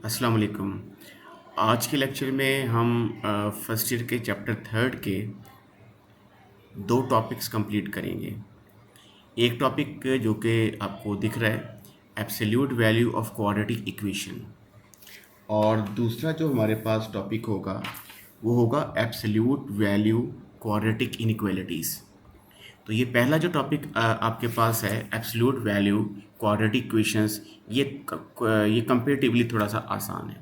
अस्सलाम वालेकुम। आज के लेक्चर में हम फर्स्ट ईयर के चैप्टर थर्ड के दो टॉपिक्स कंप्लीट करेंगे। एक टॉपिक जो कि आपको दिख रहा है, absolute value of quadratic equation, और दूसरा जो हमारे पास टॉपिक होगा वो होगा एब्सोल्यूट वैल्यू क्वाड्रेटिक इनइक्वालिटीज़। तो ये पहला जो टॉपिक आपके पास है, एब्सोल्यूट वैल्यू क्वाड्रेटिक इक्वेशंस, ये कंपेरेटिवली थोड़ा सा आसान है।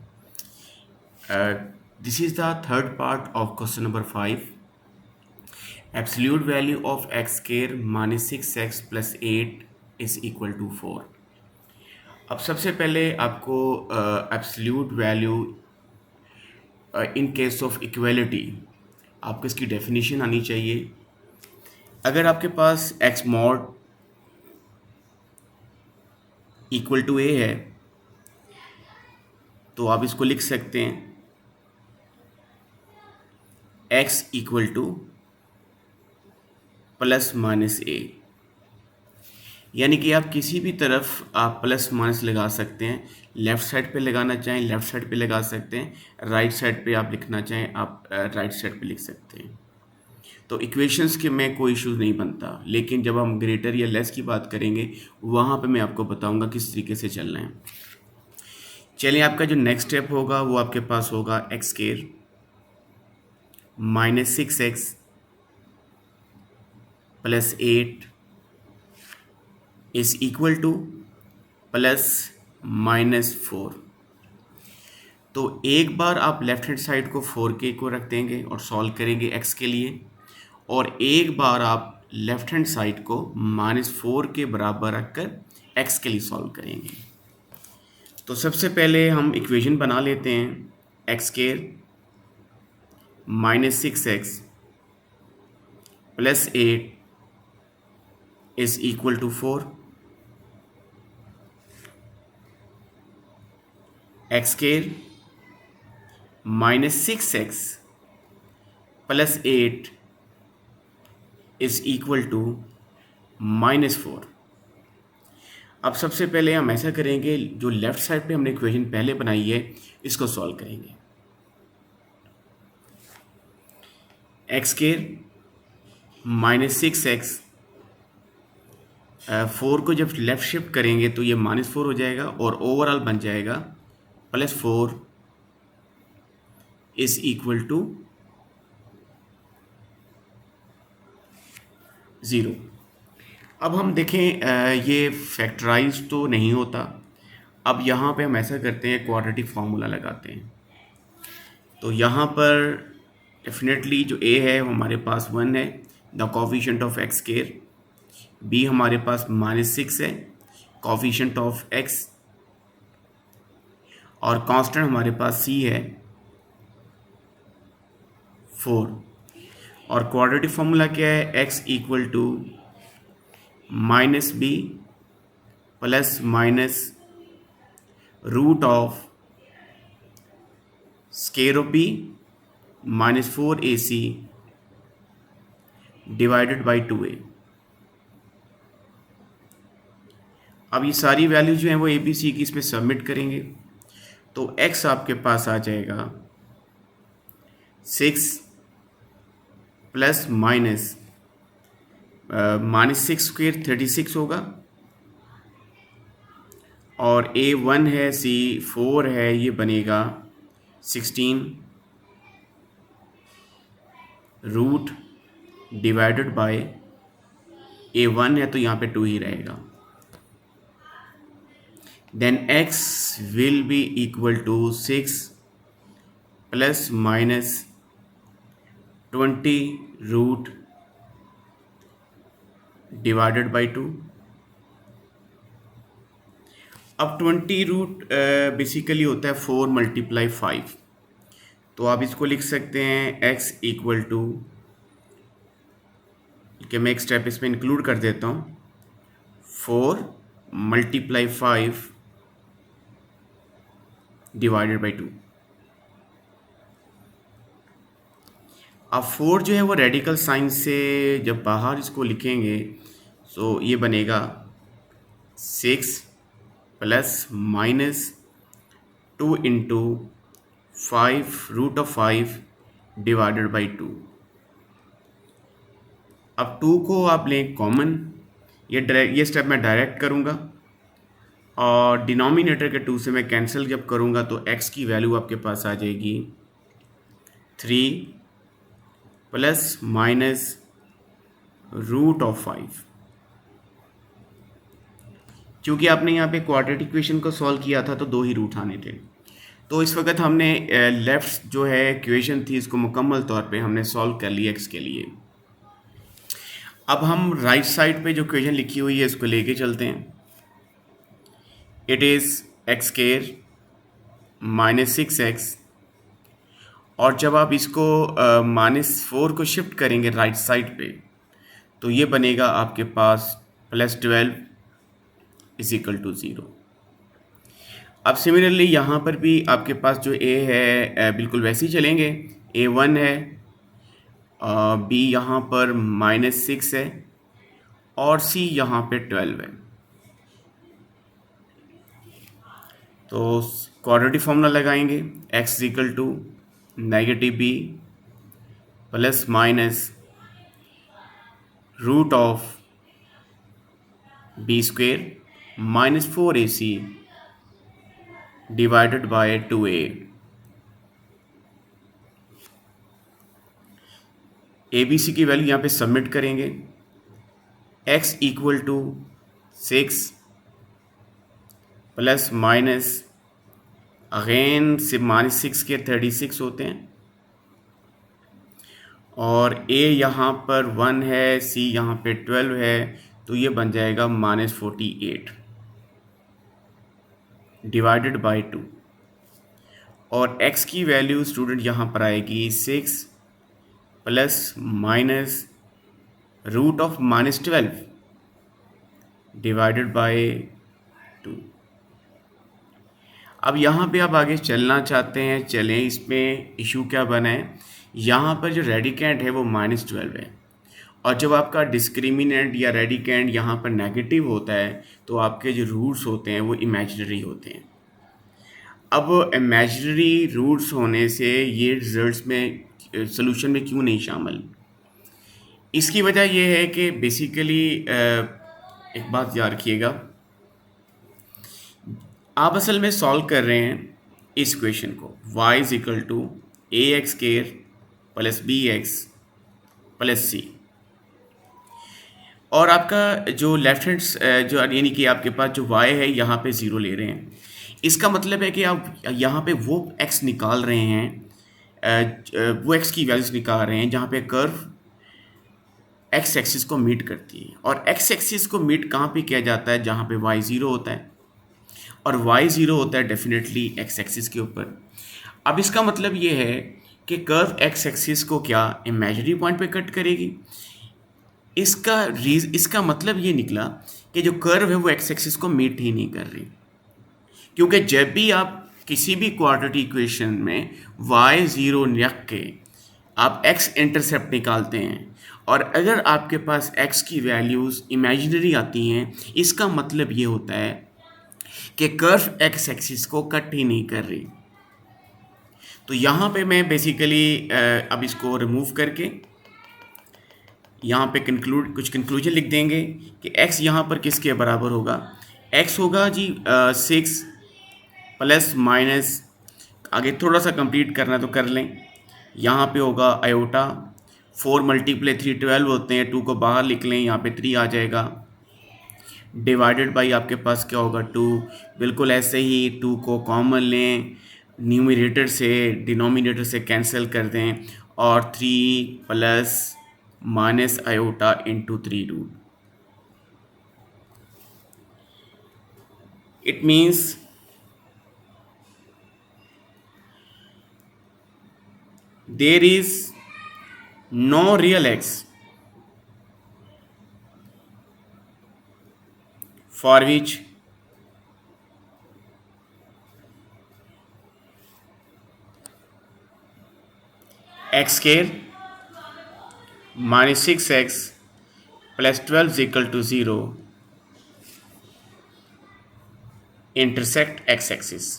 This is the third part of question number 5. Absolute value of x square minus 6x plus 8 is equal to 4. अब सबसे पहले आपको absolute value in case of equality आपको इसकी डेफिनेशन आनी चाहिए। अगर आपके पास x mod equal to a है तो आप इसको लिख सकते हैं x equal to plus minus a, यानी कि आप किसी भी तरफ आप प्लस माइनस लगा सकते हैं। लेफ़्ट साइड पे लगाना चाहें लेफ़्ट साइड पे लगा सकते हैं, राइट साइड पे आप लिखना चाहें आप राइट साइड पे लिख सकते हैं। तो इक्वेशंस के में कोई इशू नहीं बनता, लेकिन जब हम ग्रेटर या लेस की बात करेंगे वहाँ पे मैं आपको बताऊंगा किस तरीके से चलना है। चलिए, आपका जो नेक्स्ट स्टेप होगा वो आपके पास होगा x square minus 6x plus 8 is equal to plus minus 4। तो एक बार आप लेफ्ट हैंड साइड को 4k को रख देंगे और सॉल्व करेंगे x के लिए, और एक बार आप लेफ्ट हैंड साइड को -4 के बराबर रखकर x के लिए सॉल्व करेंगे। तो सबसे पहले हम इक्वेशन बना लेते हैं, x square minus 6x plus 8 is equal to 4। X square minus 6x plus 8 is equal to -4। अब सबसे पहले हम ऐसा करेंगे, जो लेफ्ट साइड पे हमने इक्वेशन पहले बनाई है इसको सॉल्व करेंगे। एक्स स्क्वायर माइनस 6x, 4 को जब लेफ्ट शिफ्ट करेंगे तो ये -4 हो जाएगा और ओवरऑल बन जाएगा +4 इज इक्वल टू 0। अब हम देखें, ये फैक्टराइज तो नहीं होता। अब यहाँ पे हम ऐसा करते हैं, क्वाड्रेटिक फार्मूला लगाते हैं। तो यहाँ पर डेफिनेटली जो a है वो हमारे पास 1 है, the coefficient of x square. b हमारे पास -6 है, कोफिशिएंट ऑफ x, और कांस्टेंट हमारे पास c है 4। और क्वाड्रेटिक फार्मूला क्या है, x equal to -b plus minus root of square of b -4ac divided by 2a। अब ये सारी वैल्यू जो हैं वो ए बी सी की इसमें सबमिट करेंगे, तो x आपके पास आ जाएगा 6 प्लस माइनस -6² 36 होगा, और a 1 है, c 4 है, ये बनेगा 16 रूट डिवाइडेड बाय a 1 है तो यहाँ पे 2 ही रहेगा। Then x will be equal to 6 plus minus 20 root divided by 2। अब 20 रूट बेसिकली होता है 4 मल्टीप्लाई 5, तो आप इसको लिख सकते हैं x इक्वल टू, कि मैं एक स्टेप इसमें इंक्लूड कर देता हूँ, 4 मल्टीप्लाई 5 डिवाइडेड बाई 2। अब 4 जो है वो रेडिकल साइन से जब बाहर इसको लिखेंगे तो ये बनेगा 6 plus minus 2 into 5 root of 5 divided by 2। अब 2 को आप लें कॉमन, ये स्टेप मैं डायरेक्ट करूँगा और डिनोमिनेटर के 2 से मैं कैंसिल जब करूँगा तो x की वैल्यू आपके पास आ जाएगी 3 प्लस माइनस रूट ऑफ 5। क्योंकि आपने यहाँ पे क्वाड्रेटिक इक्वेशन को सॉल्व किया था तो 2 ही रूट आने थे, तो इस वक्त हमने लेफ्ट जो है इक्वेशन थी इसको मुकम्मल तौर पे हमने सॉल्व कर लिया x के लिए। अब हम राइट साइड पे जो इक्वेशन लिखी हुई है इसको लेके चलते हैं। It is x square -6x, और जब आप इसको -4 को शिफ्ट करेंगे राइट साइड पे तो ये बनेगा आपके पास +12 इज इक्वल टू 0। अब सिमिलरली यहाँ पर भी आपके पास जो a है बिल्कुल वैसे ही चलेंगे, a1 है, b यहाँ पर -6 है और c यहाँ पे 12 है। तो क्वाड्रेटिक फॉर्मूला लगाएंगे, x equal to -b plus minus root of b² -4ac divided by 2a। ABC की वैल्यू यहाँ पे सबमिट करेंगे, x equal to 6 plus minus again से -6 के 36 होते हैं, और a यहाँ पर 1 है, c यहाँ पे 12 है, तो ये बन जाएगा -48 डिवाइडेड बाय 2। और x की वैल्यू स्टूडेंट यहाँ पर आएगी 6 plus minus root of -12 divided by 2। अब यहाँ पे आप आगे चलना चाहते हैं, चलें। इसमें इशू क्या बना है, यहाँ पर जो रेडिकेंट है वो -12 है, और जब आपका डिस्क्रिमिनेंट या रेडिकेंट यहाँ पर नेगेटिव होता है तो आपके जो रूट्स होते हैं वो इमेजिनरी होते हैं। अब इमेजिनरी रूट्स होने से ये रिजल्ट्स में सोल्यूशन में क्यों नहीं शामिल, इसकी वजह यह है कि बेसिकली एक बात याद रखिएगा, आप असल में सॉल्व कर रहे हैं इस क्वेश्चन को y is equal to ax² plus bx plus c, और आपका जो लेफ्ट हैंड जो यानी कि आपके पास जो y है यहाँ पे 0 ले रहे हैं। इसका मतलब है कि आप यहाँ पे वो x निकाल रहे हैं, वो x की वैल्यूज निकाल रहे हैं जहाँ पे कर्व x एक्सिस को मीट करती है, और x एक्सिस को मीट कहाँ पे किया जाता है, जहाँ पे y 0 होता है, और y 0 होता है डेफिनेटली x एक्सिस के ऊपर। अब इसका मतलब ये है कि कर्व x एक्सिस को क्या इमेजिनरी पॉइंट पे कट करेगी। इसका मतलब ये निकला कि जो कर्व है वो x एक्सिस को मीट ही नहीं कर रही, क्योंकि जब भी आप किसी भी क्वाड्रेटिक इक्वेशन में y 0 रख के आप x इंटरसेप्ट निकालते हैं, और अगर आपके पास x की वैल्यूज़ इमेजिनरी आती हैं, इसका मतलब ये होता है कि कर्व x एक्सिस को कट ही नहीं कर रही। तो यहाँ पे मैं बेसिकली अब इसको रिमूव करके यहाँ पे कुछ कंक्लूजन लिख देंगे कि x यहाँ पर किसके बराबर होगा, x होगा जी 6 प्लस माइनस, आगे थोड़ा सा कंप्लीट करना तो कर लें, यहाँ पे होगा आयोटा 4 मल्टीप्लाई 3 12 होते हैं, 2 को बाहर लिख लें, यहाँ पे 3 आ जाएगा, डिवाइडेड बाई आपके पास क्या होगा 2, बिल्कुल ऐसे ही 2 को कॉमन लें, न्यूमरेटर से डिनोमिनेटर से कैंसिल कर दें, और 3 plus minus iota into 3 root. It means there is no real x for which x² minus 6x plus 12 is equal to 0 intersect x axis।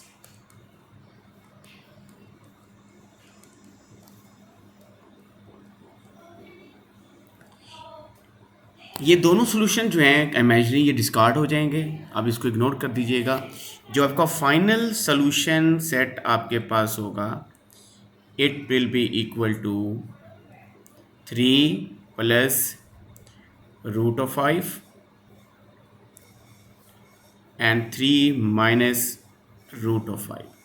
ये दोनों सॉल्यूशन जो हैं इमेजिनरी, ये डिस्कार्ड हो जाएंगे, आप इसको इग्नोर कर दीजिएगा। जो आपका फाइनल सॉल्यूशन सेट आपके पास होगा, it will be equal to 3 plus root of 5 and 3 minus root of 5।